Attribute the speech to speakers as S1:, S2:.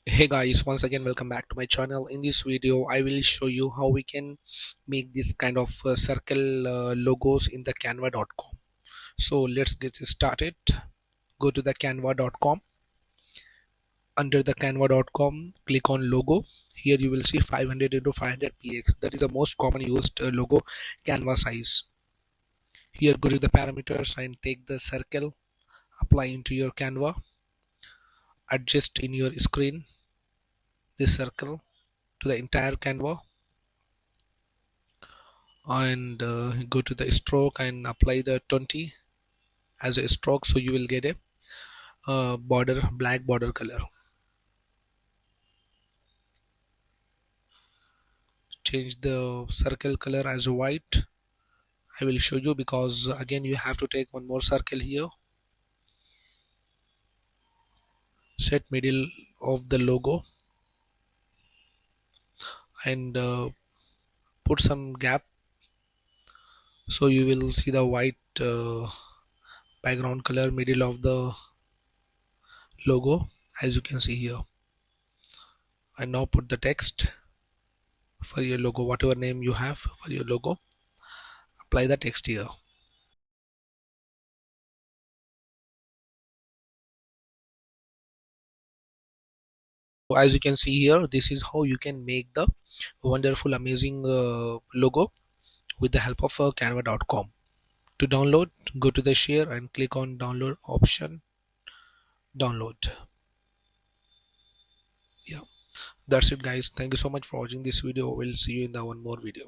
S1: Hey guys, once again welcome back to my channel. In this video I will show you how we can make this kind of circle logos in the canva.com. So let's get started. Go to the canva.com. Under the canva.com, click on logo. Here you will see 500 into 500 px. That is the most common used logo canva size. Here go to the parameters and take the circle, apply into your canva, adjust in your screen this circle to the entire canva, and go to the stroke and apply the 20 as a stroke, so you will get a border, black border color. Change the circle color as white. I will show you, because again you have to take one more circle here. Set middle of the logo and put some gap, so you will see the white background color middle of the logo, as you can see here. And now put the text for your logo, whatever name you have for your logo. Apply the text here. So as you can see here, this is how you can make the wonderful, amazing logo with the help of canva.com. To download, go to the share and click on download option. Download. Yeah, that's it guys. Thank you so much for watching this video. We'll see you in the one more video.